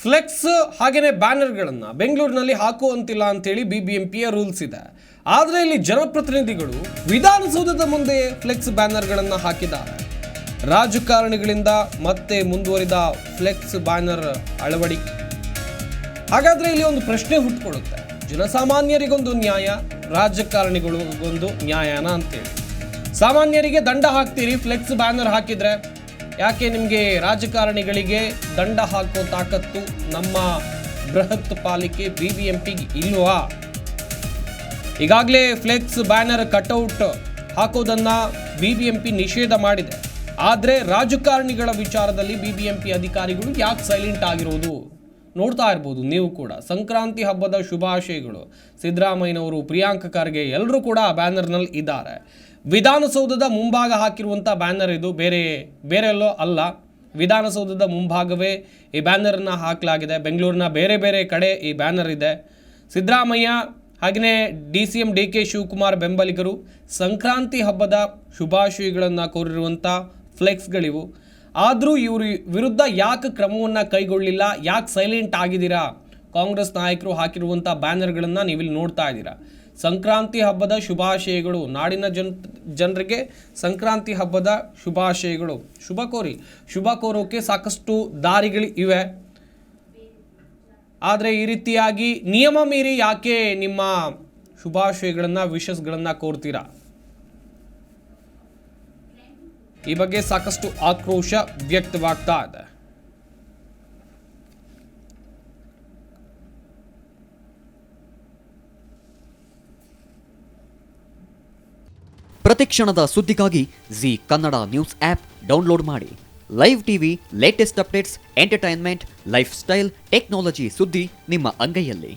Flex ಹಾಗೆಯೇ ಬ್ಯಾನರ್ಗಳನ್ನು ಬೆಂಗಳೂರಿನಲ್ಲಿ ಹಾಕುವಂತಿಲ್ಲ ಅಂತೇಳಿ ಬಿಬಿಎಂಪಿಯ ರೂಲ್ಸ್ ಇದೆ. ಆದರೆ ಇಲ್ಲಿ ಜನಪ್ರತಿನಿಧಿಗಳು ವಿಧಾನಸೌಧದ ಮುಂದೆ ಫ್ಲೆಕ್ಸ್ ಬ್ಯಾನರ್ಗಳನ್ನು ಹಾಕಿದ್ದಾರೆ. ರಾಜಕಾರಣಿಗಳಿಂದ ಮತ್ತೆ ಮುಂದುವರಿದ ಫ್ಲೆಕ್ಸ್ ಬ್ಯಾನರ್ ಅಳವಡಿಕೆ. ಹಾಗಾದ್ರೆ ಇಲ್ಲಿ ಒಂದು ಪ್ರಶ್ನೆ ಹುಟ್ಟುಕೊಳ್ಳುತ್ತೆ, ಜನಸಾಮಾನ್ಯರಿಗೊಂದು ನ್ಯಾಯ, ರಾಜಕಾರಣಿಗಳಿಗೊಂದು ನ್ಯಾಯನ ಅಂತೇಳಿ. ಸಾಮಾನ್ಯರಿಗೆ ದಂಡ ಹಾಕ್ತೀರಿ ಫ್ಲೆಕ್ಸ್ ಬ್ಯಾನರ್ ಹಾಕಿದ್ರೆ, ಯಾಕೆ ನಿಮಗೆ ರಾಜಕಾರಣಿಗಳಿಗೆ ದಂಡ ಹಾಕೋ ತಾಕತ್ತು ನಮ್ಮ ಬೃಹತ್ ಪಾಲಿಕೆ ಬಿಬಿಎಂಪಿಗೆ ಇಲ್ವಾ? ಈಗಾಗಲೇ ಫ್ಲೆಕ್ಸ್ ಬ್ಯಾನರ್ ಕಟ್ಔಟ್ ಹಾಕೋದನ್ನ ಬಿಬಿಎಂಪಿ ನಿಷೇಧ ಮಾಡಿದೆ. ಆದರೆ ರಾಜಕಾರಣಿಗಳ ವಿಚಾರದಲ್ಲಿ ಬಿಬಿಎಂಪಿ ಅಧಿಕಾರಿಗಳು ಯಾಕೆ ಸೈಲೆಂಟ್ ಆಗಿರೋದು ನೋಡ್ತಾ ಇರ್ಬೋದು ನೀವು ಕೂಡ. ಸಂಕ್ರಾಂತಿ ಹಬ್ಬದ ಶುಭಾಶಯಗಳು. ಸಿದ್ದರಾಮಯ್ಯನವರು, ಪ್ರಿಯಾಂಕ ಖರ್ಗೆ ಎಲ್ಲರೂ ಕೂಡ ಬ್ಯಾನರ್ನಲ್ಲಿ ಇದ್ದಾರೆ. ವಿಧಾನಸೌಧದ ಮುಂಭಾಗ ಹಾಕಿರುವಂಥ ಬ್ಯಾನರ್ ಇದು, ಬೇರೆ ಎಲ್ಲೋ ಅಲ್ಲ. ವಿಧಾನಸೌಧದ ಮುಂಭಾಗವೇ ಈ ಬ್ಯಾನರನ್ನು ಹಾಕಲಾಗಿದೆ. ಬೆಂಗಳೂರಿನ ಬೇರೆ ಬೇರೆ ಕಡೆ ಈ ಬ್ಯಾನರ್ ಇದೆ. ಸಿದ್ದರಾಮಯ್ಯ ಹಾಗೆಯೇ DCM DK ಶಿವಕುಮಾರ್ ಬೆಂಬಲಿಗರು ಸಂಕ್ರಾಂತಿ ಹಬ್ಬದ ಶುಭಾಶಯಗಳನ್ನು ಕೋರಿರುವಂಥ ಫ್ಲೆಕ್ಸ್ಗಳಿವು. ಆದರೂ ಇವರು ವಿರುದ್ಧ ಯಾಕೆ ಕ್ರಮವನ್ನು ಕೈಗೊಳ್ಳಿಲ್ಲ, ಯಾಕೆ ಸೈಲೆಂಟ್ ಆಗಿದ್ದೀರಾ? ಕಾಂಗ್ರೆಸ್ ನಾಯಕರು ಹಾಕಿರುವಂಥ ಬ್ಯಾನರ್ಗಳನ್ನು ನೀವಿಲ್ಲಿ ನೋಡ್ತಾ ಇದ್ದೀರಾ. ಸಂಕ್ರಾಂತಿ ಹಬ್ಬದ ಶುಭಾಶಯಗಳು, ನಾಡಿನ ಜನರಿಗೆ ಸಂಕ್ರಾಂತಿ ಹಬ್ಬದ ಶುಭಾಶಯಗಳು. ಶುಭ ಕೋರೋಕೆ ಸಾಕಷ್ಟು ದಾರಿಗಳು ಇವೆ. ಆದರೆ ಈ ರೀತಿಯಾಗಿ ನಿಯಮ ಮೀರಿ ಯಾಕೆ ನಿಮ್ಮ ಶುಭಾಶಯಗಳನ್ನು, ವಿಶಸ್ಗಳನ್ನು ಕೋರ್ತೀರಾ? ಈ ಬಗ್ಗೆ ಸಾಕಷ್ಟು ಆಕ್ರೋಶ ವ್ಯಕ್ತವಾಗ್ತಾ ಇದೆ. ಪ್ರತಿಕ್ಷಣದ ಸುದ್ದಿಗಾಗಿ Zee Kannada news app download ಮಾಡಿ. Live TV, latest updates, entertainment, lifestyle, technology ಸುದ್ದಿ ನಿಮ್ಮ ಅಂಗೈಯಲ್ಲಿ.